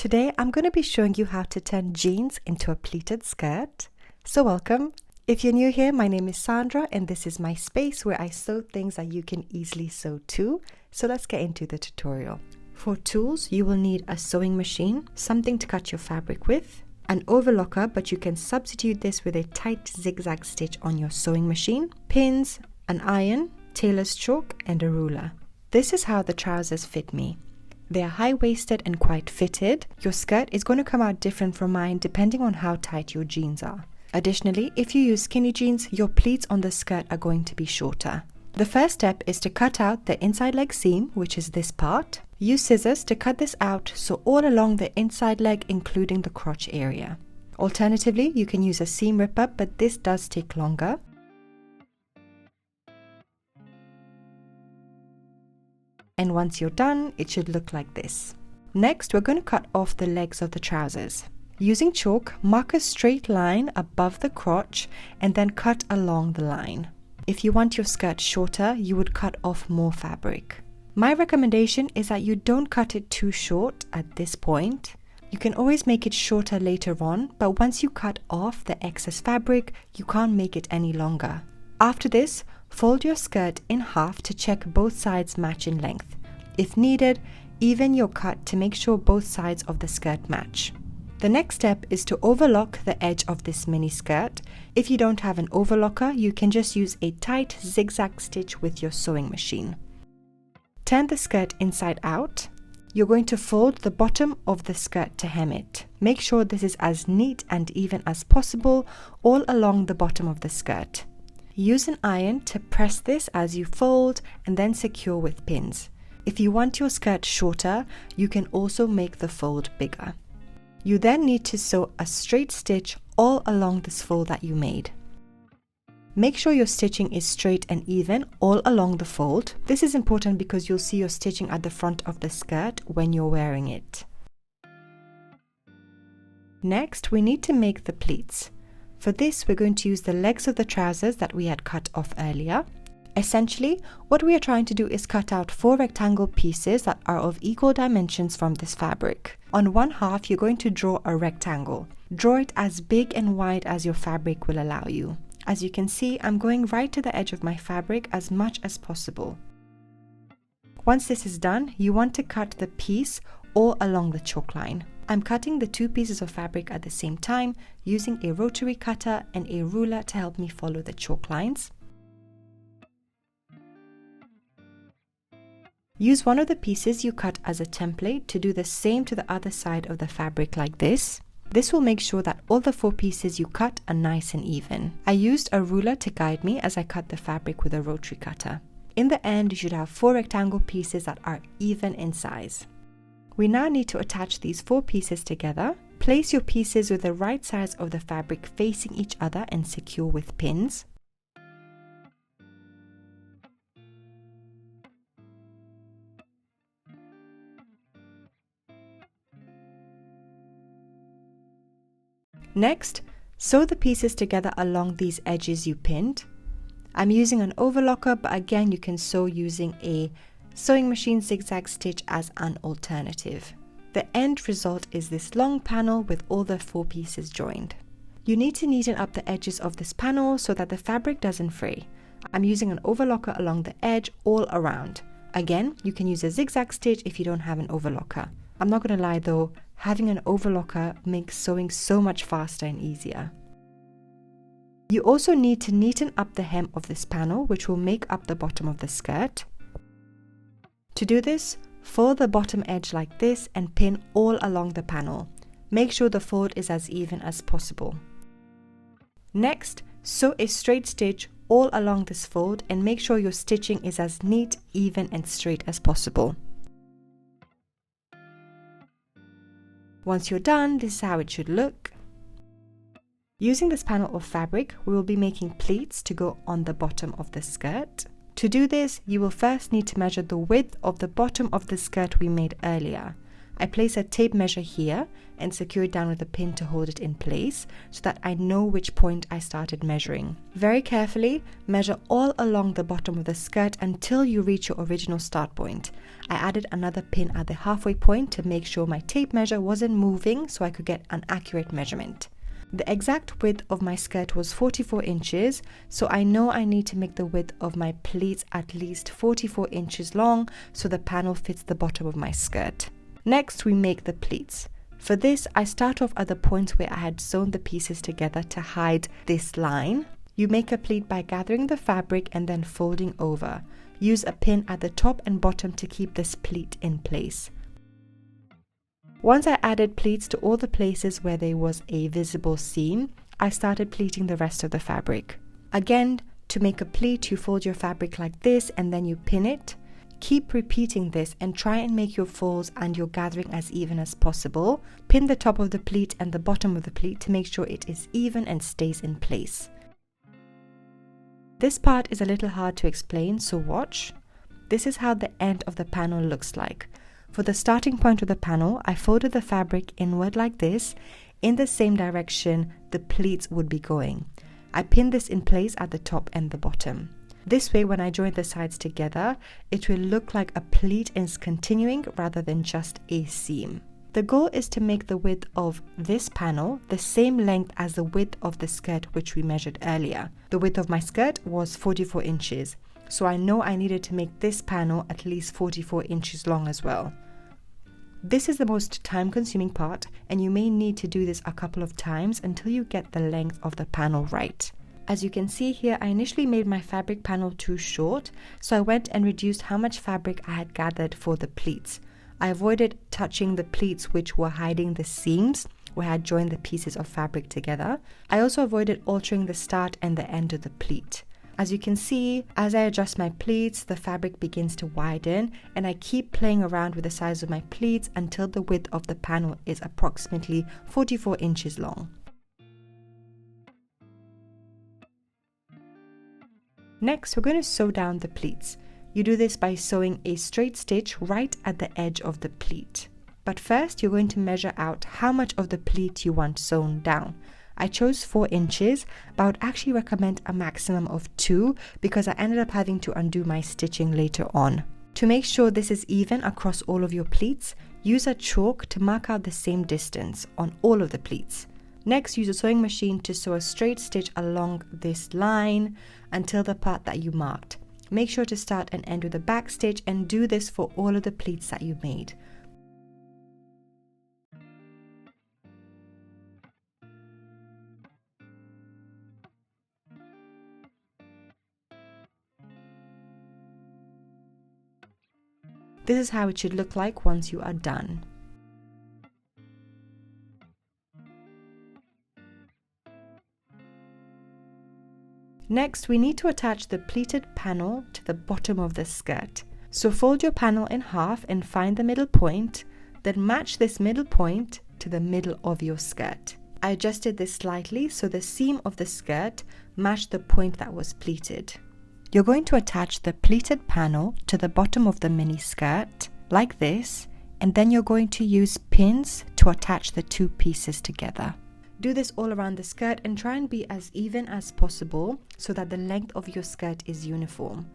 Today I'm going to be showing you how to turn jeans into a pleated skirt. So welcome. If you're new here, my name is Sandra and this is my space where I sew things that you can easily sew too. So let's get into the tutorial. For tools, you will need a sewing machine, something to cut your fabric with, an overlocker, but you can substitute this with a tight zigzag stitch on your sewing machine, pins, an iron, tailor's chalk, and a ruler. This is how the trousers fit me. They are high-waisted and quite fitted. Your skirt is going to come out different from mine depending on how tight your jeans are. Additionally, if you use skinny jeans, your pleats on the skirt are going to be shorter. The first step is to cut out the inside leg seam, which is this part. Use scissors to cut this out, so all along the inside leg, including the crotch area. Alternatively, you can use a seam ripper, but this does take longer. And once you're done, it should look like this. Next, we're going to cut off the legs of the trousers. Using chalk, mark a straight line above the crotch and then cut along the line. If you want your skirt shorter, you would cut off more fabric. My recommendation is that you don't cut it too short at this point. You can always make it shorter later on, but once you cut off the excess fabric, you can't make it any longer. After this, fold your skirt in half to check both sides match in length. If needed, even your cut to make sure both sides of the skirt match. The next step is to overlock the edge of this mini skirt. If you don't have an overlocker, you can just use a tight zigzag stitch with your sewing machine. Turn the skirt inside out. You're going to fold the bottom of the skirt to hem it. Make sure this is as neat and even as possible all along the bottom of the skirt. Use an iron to press this as you fold and then secure with pins. If you want your skirt shorter, you can also make the fold bigger. You then need to sew a straight stitch all along this fold that you made. Make sure your stitching is straight and even all along the fold. This is important because you'll see your stitching at the front of the skirt when you're wearing it. Next, we need to make the pleats. For this, we're going to use the legs of the trousers that we had cut off earlier. Essentially, what we are trying to do is cut out 4 rectangle pieces that are of equal dimensions from this fabric. On one half, you're going to draw a rectangle. Draw it as big and wide as your fabric will allow you. As you can see, I'm going right to the edge of my fabric as much as possible. Once this is done, you want to cut the piece all along the chalk line. I'm cutting the 2 pieces of fabric at the same time using a rotary cutter and a ruler to help me follow the chalk lines. Use one of the pieces you cut as a template to do the same to the other side of the fabric like this. This will make sure that all the 4 pieces you cut are nice and even. I used a ruler to guide me as I cut the fabric with a rotary cutter. In the end, you should have 4 rectangle pieces that are even in size. We now need to attach these 4 pieces together. Place your pieces with the right sides of the fabric facing each other and secure with pins. Next, sew the pieces together along these edges you pinned. I'm using an overlocker, but again you can sew using a sewing machine zigzag stitch as an alternative. The end result is this long panel with all the 4 pieces joined. You need to neaten up the edges of this panel so that the fabric doesn't fray. I'm using an overlocker along the edge all around. Again, you can use a zigzag stitch if you don't have an overlocker. I'm not going to lie though, having an overlocker makes sewing so much faster and easier. You also need to neaten up the hem of this panel, which will make up the bottom of the skirt. To do this, fold the bottom edge like this and pin all along the panel. Make sure the fold is as even as possible. Next, sew a straight stitch all along this fold and make sure your stitching is as neat, even and straight as possible. Once you're done, this is how it should look. Using this panel of fabric, we will be making pleats to go on the bottom of the skirt. To do this, you will first need to measure the width of the bottom of the skirt we made earlier. I place a tape measure here and secure it down with a pin to hold it in place so that I know which point I started measuring. Very carefully, measure all along the bottom of the skirt until you reach your original start point. I added another pin at the halfway point to make sure my tape measure wasn't moving so I could get an accurate measurement. The exact width of my skirt was 44 inches, so I know I need to make the width of my pleats at least 44 inches long so the panel fits the bottom of my skirt. Next, we make the pleats. For this, I start off at the point where I had sewn the pieces together to hide this line. You make a pleat by gathering the fabric and then folding over. Use a pin at the top and bottom to keep this pleat in place. Once I added pleats to all the places where there was a visible seam, I started pleating the rest of the fabric. Again, to make a pleat, you fold your fabric like this and then you pin it. Keep repeating this and try and make your folds and your gathering as even as possible. Pin the top of the pleat and the bottom of the pleat to make sure it is even and stays in place. This part is a little hard to explain, so watch. This is how the end of the panel looks like. For the starting point of the panel, I folded the fabric inward like this. In the same direction the pleats would be going. I pinned this in place at the top and the bottom. This way, when I join the sides together, it will look like a pleat is continuing rather than just a seam. The goal is to make the width of this panel the same length as the width of the skirt which we measured earlier. The width of my skirt was 44 inches. So I know I needed to make this panel at least 44 inches long as well. This is the most time-consuming part, and you may need to do this a couple of times until you get the length of the panel right. As you can see here, I initially made my fabric panel too short, so I went and reduced how much fabric I had gathered for the pleats. I avoided touching the pleats which were hiding the seams where I had joined the pieces of fabric together. I also avoided altering the start and the end of the pleat. As you can see, as I adjust my pleats, the fabric begins to widen, and I keep playing around with the size of my pleats until the width of the panel is approximately 44 inches long. Next, we're going to sew down the pleats. You do this by sewing a straight stitch right at the edge of the pleat. But first, you're going to measure out how much of the pleat you want sewn down. I chose 4 inches, but I would actually recommend a maximum of 2 because I ended up having to undo my stitching later on. To make sure this is even across all of your pleats, use a chalk to mark out the same distance on all of the pleats. Next, use a sewing machine to sew a straight stitch along this line until the part that you marked. Make sure to start and end with a back stitch and do this for all of the pleats that you made. This is how it should look like once you are done. Next, we need to attach the pleated panel to the bottom of the skirt. So fold your panel in half and find the middle point, then match this middle point to the middle of your skirt. I adjusted this slightly so the seam of the skirt matched the point that was pleated. You're going to attach the pleated panel to the bottom of the mini skirt like this, and then you're going to use pins to attach the two pieces together. Do this all around the skirt and try and be as even as possible so that the length of your skirt is uniform.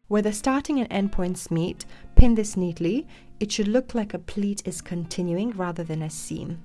Where the starting and end points meet, pin this neatly. It should look like a pleat is continuing rather than a seam.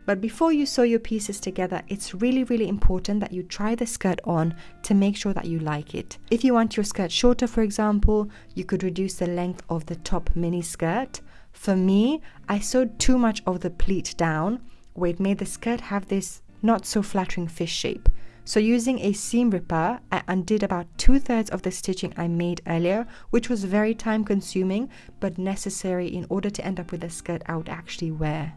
But before you sew your pieces together, it's really important that you try the skirt on to make sure that you like it. If you want your skirt shorter, for example, you could reduce the length of the top mini skirt. For me, I sewed too much of the pleat down, where it made the skirt have this not so flattering fish shape. So using a seam ripper, I undid about 2/3 of the stitching I made earlier, which was very time consuming but necessary in order to end up with a skirt I would actually wear.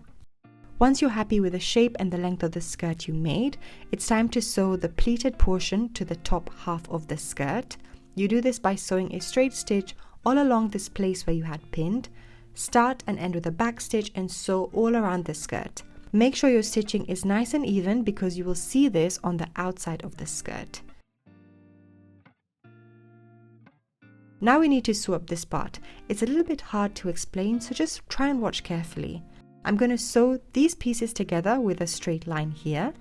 Once you're happy with the shape and the length of the skirt you made, it's time to sew the pleated portion to the top half of the skirt. You do this by sewing a straight stitch all along this place where you had pinned. Start and end with a back stitch and sew all around the skirt. Make sure your stitching is nice and even because you will see this on the outside of the skirt. Now we need to sew up this part. It's a little bit hard to explain, so just try and watch carefully. I'm going to sew these pieces together with a straight line here.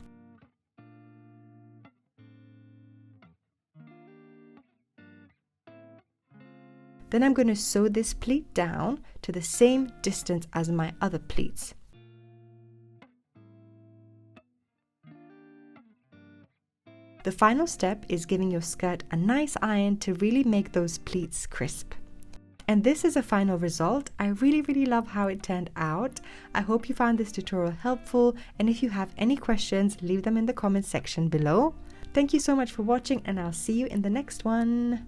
Then I'm going to sew this pleat down to the same distance as my other pleats. The final step is giving your skirt a nice iron to really make those pleats crisp. And this is a final result. I really love how it turned out. I hope you found this tutorial helpful, and if you have any questions, leave them in the comment section below. Thank you so much for watching, and I'll see you in the next one.